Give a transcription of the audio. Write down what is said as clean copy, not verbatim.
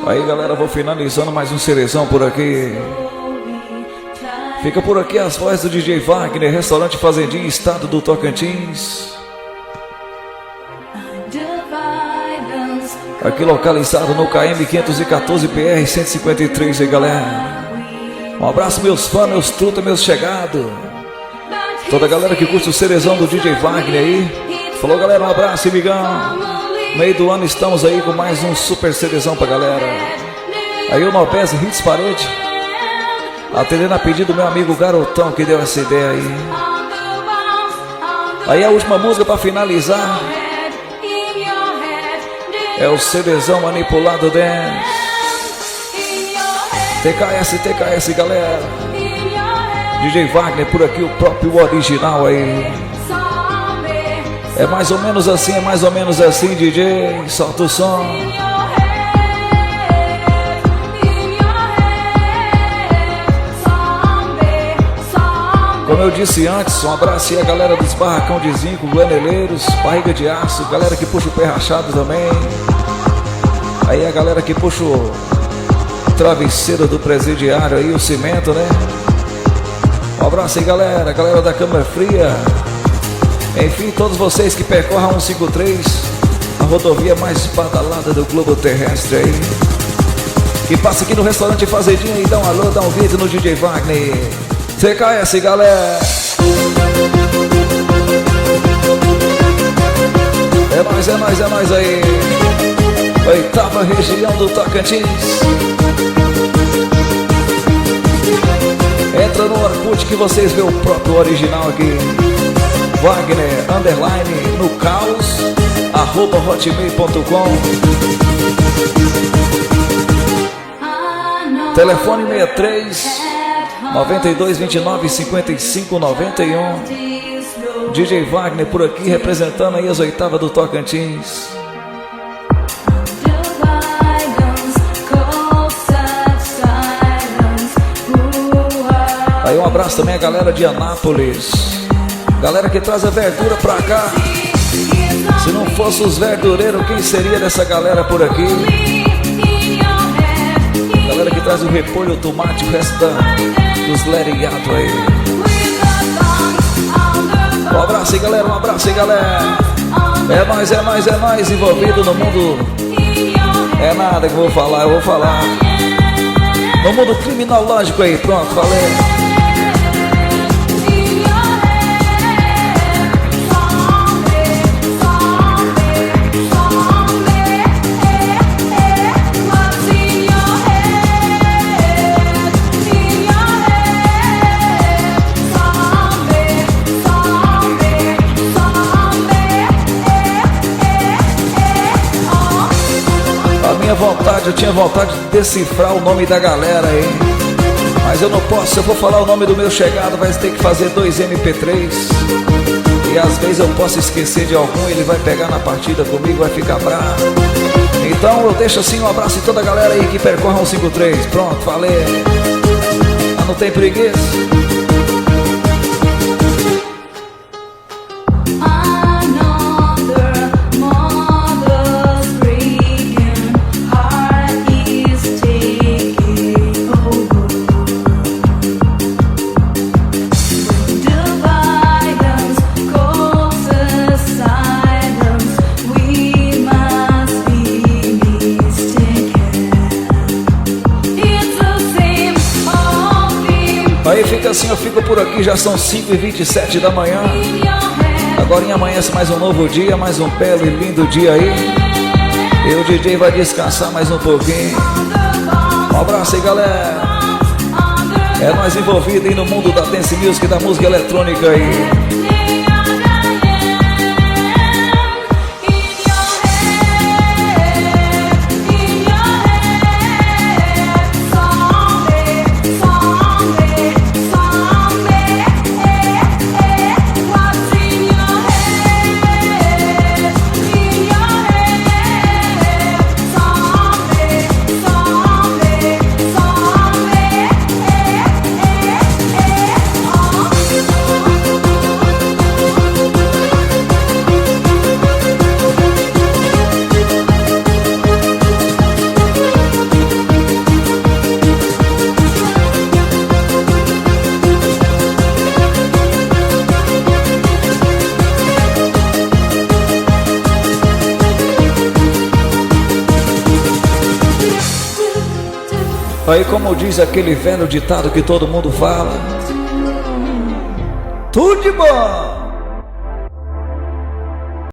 Aí galera, vou finalizando mais um Cerezão por aqui. Fica por aqui as vozes do DJ Wagner, Restaurante Fazendinha, estado do Tocantins. Aqui localizado no KM 514 PR 153 aí galera. Um abraço meus fãs, meus truta, meus chegados. Toda a galera que curte o Cerezão do DJ Wagner aí. Falou galera, um abraço, amigão. No meio do ano estamos aí com mais um super Cerezão pra galera. Aí o Nobés Hits Parede, atendendo a pedido do meu amigo Garotão que deu essa ideia aí. Aí a última música pra finalizar é o Cerezão Manipulado Dance. TKS galera. DJ Wagner por aqui, o próprio original aí. É mais ou menos assim, DJ, solta o som. Como eu disse antes, um abraço aí a galera dos Barracão de Zinco, Guaneleiros, Barriga de Aço, galera que puxa o pé rachado também. Aí a galera que puxa o travesseiro do presidiário aí, o cimento, né? Um abraço aí galera da Câmara Fria. Enfim, todos vocês que percorram a 153, a rodovia mais badalada do globo terrestre aí. Que passa aqui no Restaurante Fazendinha e dá um alô, dá um vídeo no DJ Wagner. TKS, galera. É nóis aí. Oitava região do Tocantins. Entra no Orkut que vocês vê o próprio original aqui. Wagner, _ no caos, @hotmail.com. Telefone 63 92 29 55 91. DJ Wagner por aqui representando aí as oitavas do Tocantins. Aí um abraço também a galera de Anápolis, galera que traz a verdura pra cá. Se não fosse os verdureiros, quem seria dessa galera por aqui? Galera que traz o repolho, o tomate, o resto dos lereados aí. Um abraço aí galera, É nóis envolvido no mundo. É nada que eu vou falar. No mundo criminológico aí, pronto, falei. Eu tinha vontade de decifrar o nome da galera aí, mas eu não posso. Se eu for falar o nome do meu chegado, vai ter que fazer 2 MP3. E às vezes eu posso esquecer de algum, ele vai pegar na partida comigo, vai ficar bravo. Então eu deixo assim um abraço em toda a galera aí que percorre 153. Pronto, falei. Não tem preguiça. Aí fica assim, eu fico por aqui, já são 5h27 da manhã. Agora amanhece mais um novo dia, mais um belo e lindo dia aí. E o DJ vai descansar mais um pouquinho. Um abraço aí galera. É nós envolvidos aí no mundo da dance music, da música eletrônica aí. Aí como diz aquele velho ditado que todo mundo fala, tudo de bom.